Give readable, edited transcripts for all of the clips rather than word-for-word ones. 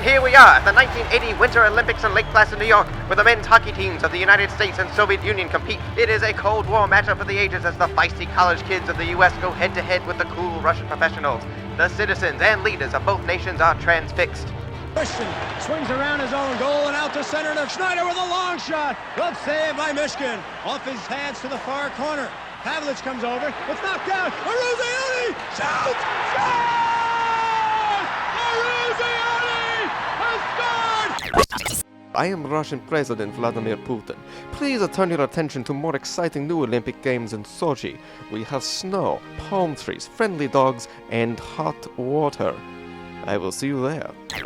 And here we are at the 1980 Winter Olympics in Lake Placid, New York, where the men's hockey teams of the United States and Soviet Union compete. It is a Cold War matchup for the ages as the feisty college kids of the U.S. go head-to-head with the cool Russian professionals. The citizens and leaders of both nations are transfixed. Christian swings around his own goal and out to center to Schneider with a long shot. Good save by Mishkin. Off his hands to the far corner. Pavlich comes over. It's knocked down. Aruziani! Shoot! Shoot! Aruziani has scored! I am Russian President Vladimir Putin. Please turn your attention to more exciting new Olympic Games in Sochi. We have snow, palm trees, friendly dogs, and hot water. I will see you there. The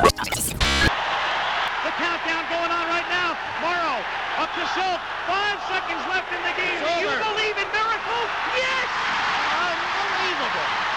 countdown going on right now. Morrow up to Schultz. 5 seconds left in the game. Do you believe in miracles? Yes! Unbelievable.